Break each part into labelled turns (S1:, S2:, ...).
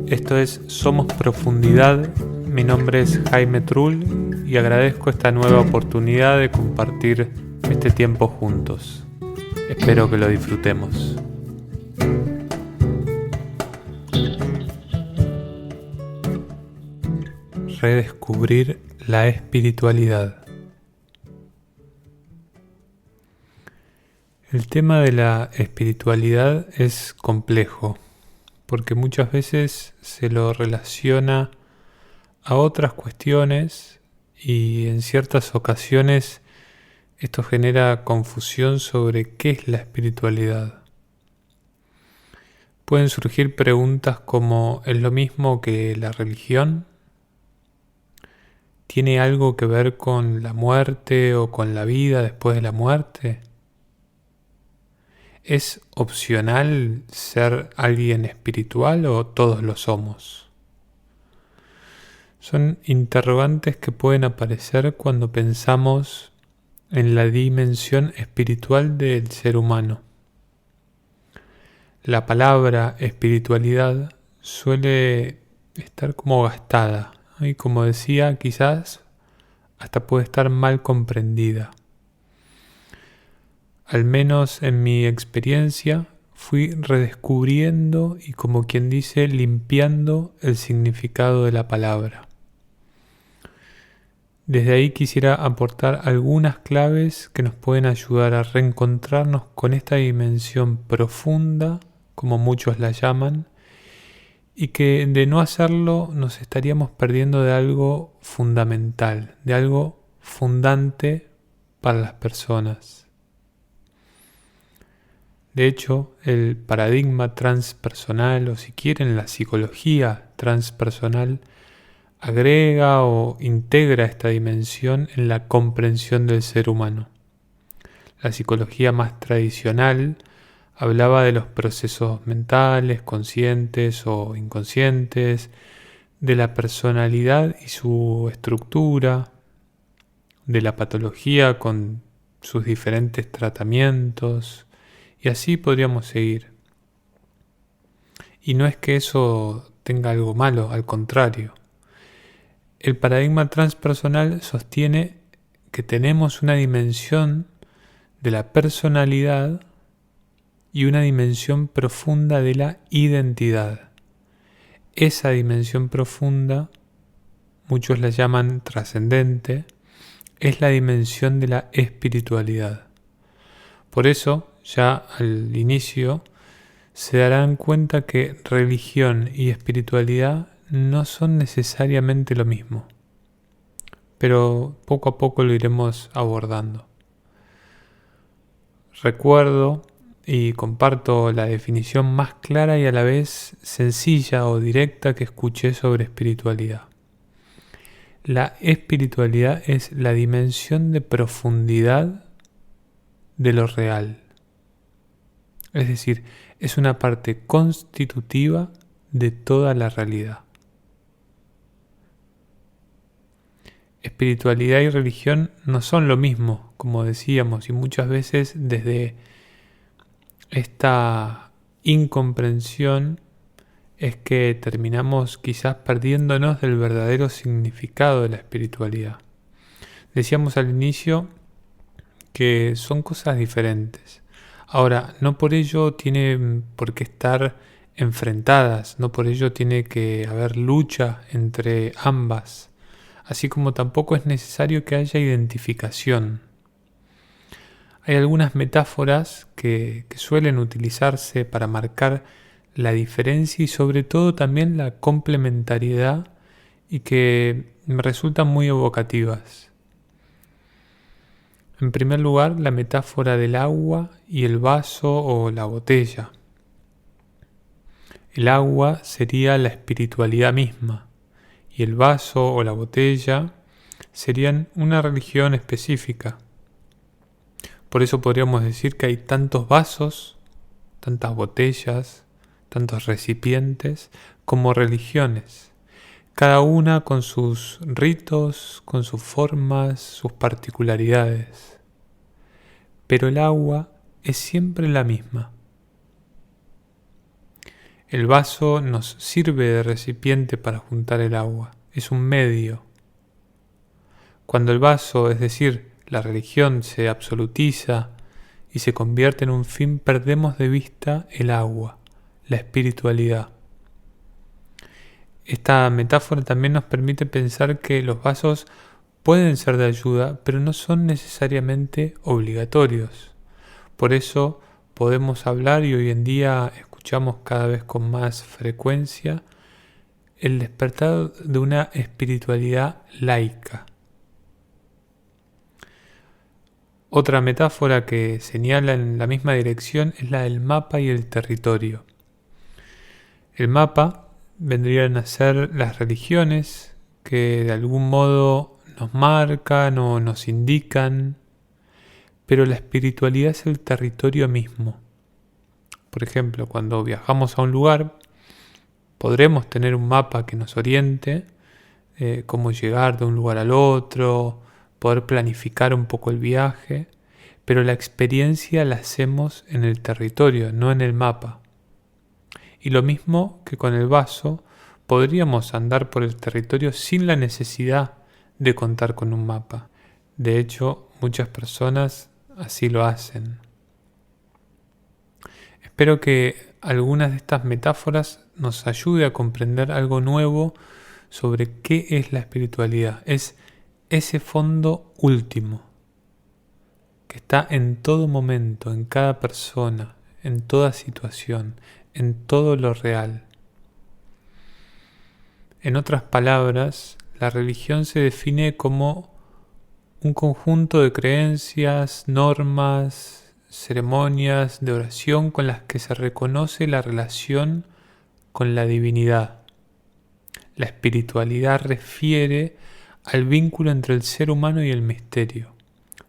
S1: Esto es Somos Profundidad, mi nombre es Jaime Trull y agradezco esta nueva oportunidad de compartir este tiempo juntos. Espero que lo disfrutemos. Redescubrir la espiritualidad. El tema de la espiritualidad es complejo, porque muchas veces se lo relaciona a otras cuestiones y en ciertas ocasiones esto genera confusión sobre qué es la espiritualidad. Pueden surgir preguntas como ¿es lo mismo que la religión? ¿Tiene algo que ver con la muerte o con la vida después de la muerte? ¿Es opcional ser alguien espiritual o todos lo somos? Son interrogantes que pueden aparecer cuando pensamos en la dimensión espiritual del ser humano. La palabra espiritualidad suele estar como gastada y, como decía, quizás hasta puede estar mal comprendida. Al menos en mi experiencia fui redescubriendo y, como quien dice, limpiando el significado de la palabra. Desde ahí quisiera aportar algunas claves que nos pueden ayudar a reencontrarnos con esta dimensión profunda, como muchos la llaman, y que de no hacerlo nos estaríamos perdiendo de algo fundamental, de algo fundante para las personas. De hecho, el paradigma transpersonal, o si quieren la psicología transpersonal, agrega o integra esta dimensión en la comprensión del ser humano. La psicología más tradicional hablaba de los procesos mentales, conscientes o inconscientes, de la personalidad y su estructura, de la patología con sus diferentes tratamientos, y así podríamos seguir. Y no es que eso tenga algo malo, al contrario. El paradigma transpersonal sostiene que tenemos una dimensión de la personalidad y una dimensión profunda de la identidad. Esa dimensión profunda, muchos la llaman trascendente, es la dimensión de la espiritualidad. Por eso, ya al inicio, se darán cuenta que religión y espiritualidad no son necesariamente lo mismo, pero poco a poco lo iremos abordando. Recuerdo y comparto la definición más clara y a la vez sencilla o directa que escuché sobre espiritualidad. La espiritualidad es la dimensión de profundidad de lo real. Es decir, es una parte constitutiva de toda la realidad. Espiritualidad y religión no son lo mismo, como decíamos, y muchas veces desde esta incomprensión es que terminamos quizás perdiéndonos del verdadero significado de la espiritualidad. Decíamos al inicio que son cosas diferentes. Ahora, no por ello tiene por qué estar enfrentadas, no por ello tiene que haber lucha entre ambas, así como tampoco es necesario que haya identificación. Hay algunas metáforas que suelen utilizarse para marcar la diferencia y sobre todo también la complementariedad y que me resultan muy evocativas. En primer lugar, la metáfora del agua y el vaso o la botella. El agua sería la espiritualidad misma y el vaso o la botella serían una religión específica. Por eso podríamos decir que hay tantos vasos, tantas botellas, tantos recipientes como religiones, cada una con sus ritos, con sus formas, sus particularidades. Pero el agua es siempre la misma. El vaso nos sirve de recipiente para juntar el agua, es un medio. Cuando el vaso, es decir, la religión, se absolutiza y se convierte en un fin, perdemos de vista el agua, la espiritualidad. Esta metáfora también nos permite pensar que los vasos pueden ser de ayuda, pero no son necesariamente obligatorios. Por eso podemos hablar, y hoy en día escuchamos cada vez con más frecuencia, el despertar de una espiritualidad laica. Otra metáfora que señala en la misma dirección es la del mapa y el territorio. El mapa vendrían a ser las religiones que de algún modo nos marcan o nos indican, pero la espiritualidad es el territorio mismo. Por ejemplo, cuando viajamos a un lugar, podremos tener un mapa que nos oriente cómo llegar de un lugar al otro, poder planificar un poco el viaje, pero la experiencia la hacemos en el territorio, no en el mapa. Y lo mismo que con el vaso, podríamos andar por el territorio sin la necesidad de contar con un mapa. De hecho, muchas personas así lo hacen. Espero que algunas de estas metáforas nos ayude a comprender algo nuevo sobre qué es la espiritualidad. Es ese fondo último que está en todo momento, en cada persona, en toda situación, en todo lo real. En otras palabras, la religión se define como un conjunto de creencias, normas, ceremonias de oración con las que se reconoce la relación con la divinidad. La espiritualidad refiere al vínculo entre el ser humano y el misterio.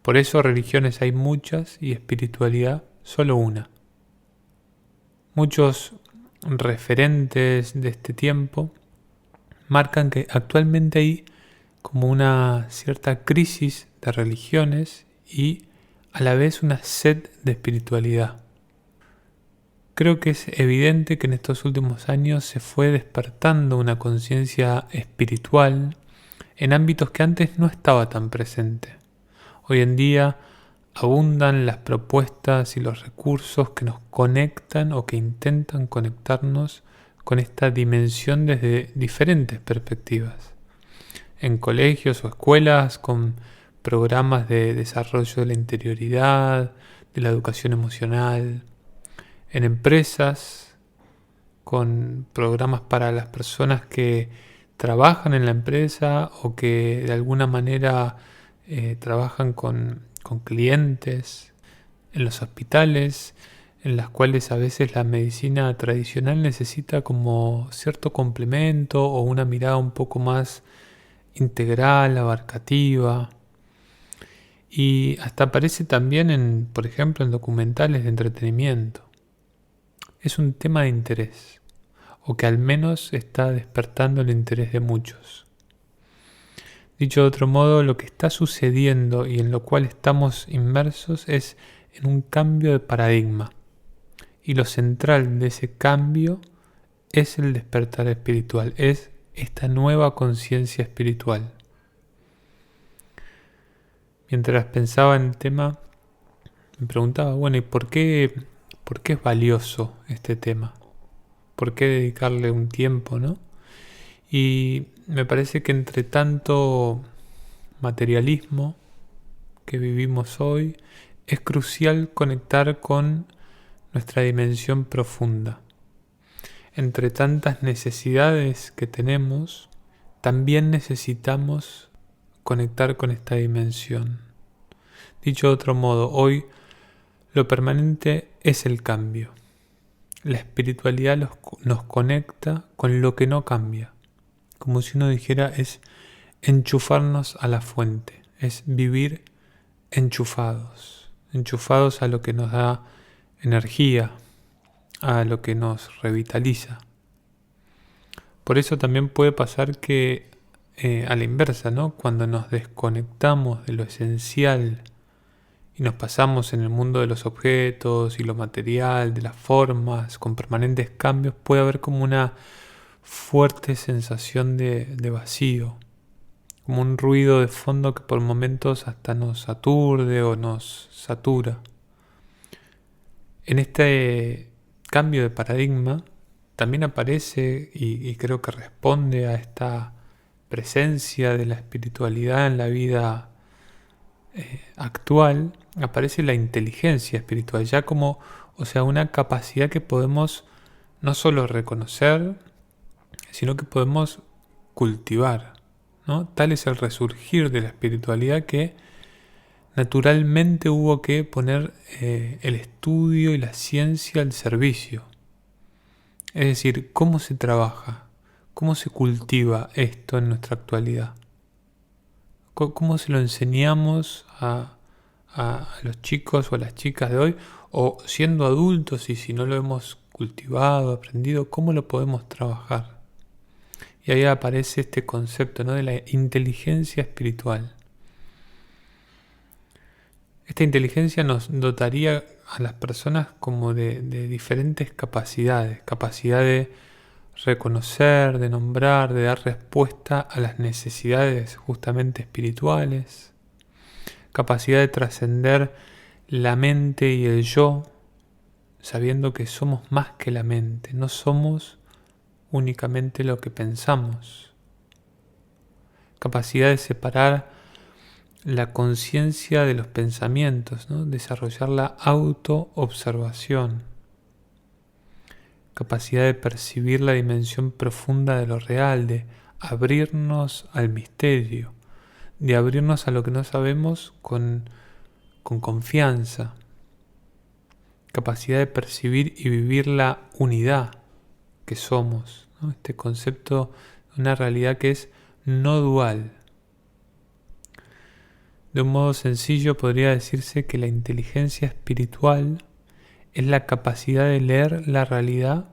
S1: Por eso religiones hay muchas y espiritualidad solo una. Muchos referentes de este tiempo marcan que actualmente hay como una cierta crisis de religiones y a la vez una sed de espiritualidad. Creo que es evidente que en estos últimos años se fue despertando una conciencia espiritual en ámbitos que antes no estaba tan presente. Hoy en día abundan las propuestas y los recursos que nos conectan o que intentan conectarnos con esta dimensión desde diferentes perspectivas. En colegios o escuelas con programas de desarrollo de la interioridad, de la educación emocional. En empresas con programas para las personas que trabajan en la empresa o que de alguna manera trabajan con clientes, en los hospitales, en las cuales a veces la medicina tradicional necesita como cierto complemento o una mirada un poco más integral, abarcativa. Y hasta aparece también por ejemplo, en documentales de entretenimiento. Es un tema de interés, o que al menos está despertando el interés de muchos. Dicho de otro modo, lo que está sucediendo y en lo cual estamos inmersos es en un cambio de paradigma. Y lo central de ese cambio es el despertar espiritual, es esta nueva conciencia espiritual. Mientras pensaba en el tema, me preguntaba, bueno, ¿y por qué es valioso este tema? ¿Por qué dedicarle un tiempo, no? Y me parece que entre tanto materialismo que vivimos hoy, es crucial conectar con nuestra dimensión profunda. Entre tantas necesidades que tenemos, también necesitamos conectar con esta dimensión. Dicho de otro modo, hoy lo permanente es el cambio. La espiritualidad nos conecta con lo que no cambia. Como si uno dijera, es enchufarnos a la fuente, es vivir enchufados a lo que nos da energía, a lo que nos revitaliza. Por eso también puede pasar que a la inversa, ¿no? Cuando nos desconectamos de lo esencial y nos pasamos en el mundo de los objetos y lo material, de las formas, con permanentes cambios, puede haber como una fuerte sensación de vacío, como un ruido de fondo que por momentos hasta nos aturde o nos satura. En este cambio de paradigma también aparece, y creo que responde a esta presencia de la espiritualidad en la vida actual, aparece la inteligencia espiritual, ya como, una capacidad que podemos no solo reconocer, sino que podemos cultivar, ¿no? Tal es el resurgir de la espiritualidad que naturalmente hubo que poner el estudio y la ciencia al servicio. Es decir, ¿cómo se trabaja? ¿Cómo se cultiva esto en nuestra actualidad? ¿Cómo se lo enseñamos a los chicos o a las chicas de hoy? O siendo adultos, y si no lo hemos cultivado, aprendido, ¿cómo lo podemos trabajar? Y ahí aparece este concepto, ¿no?, de la inteligencia espiritual. Esta inteligencia nos dotaría a las personas como de diferentes capacidades. Capacidad de reconocer, de nombrar, de dar respuesta a las necesidades justamente espirituales. Capacidad de trascender la mente y el yo, sabiendo que somos más que la mente, no somos únicamente lo que pensamos. Capacidad de separar la conciencia de los pensamientos, ¿no? Desarrollar la autoobservación. Capacidad de percibir la dimensión profunda de lo real, de abrirnos al misterio, de abrirnos a lo que no sabemos con confianza. Capacidad de percibir y vivir la unidad que somos, ¿no? Este concepto de una realidad que es no dual. De un modo sencillo podría decirse que la inteligencia espiritual es la capacidad de leer la realidad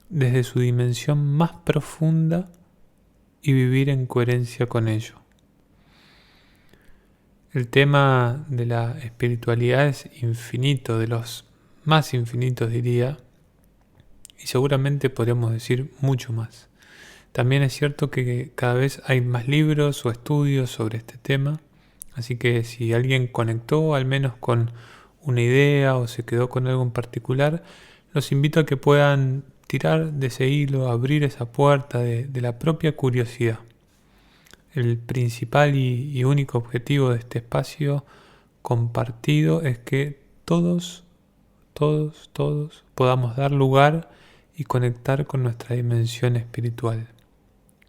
S1: desde su dimensión más profunda y vivir en coherencia con ello. El tema de la espiritualidad es infinito, de los más infinitos diría, y seguramente podríamos decir mucho más. También es cierto que cada vez hay más libros o estudios sobre este tema, así que si alguien conectó al menos con una idea o se quedó con algo en particular, los invito a que puedan tirar de ese hilo, abrir esa puerta de la propia curiosidad. El principal y único objetivo de este espacio compartido es que todos podamos dar lugar y conectar con nuestra dimensión espiritual,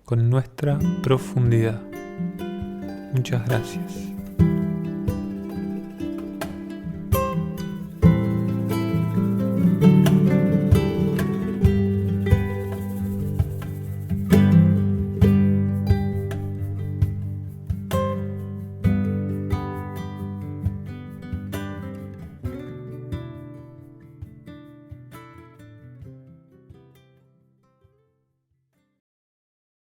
S1: con nuestra profundidad. Muchas gracias.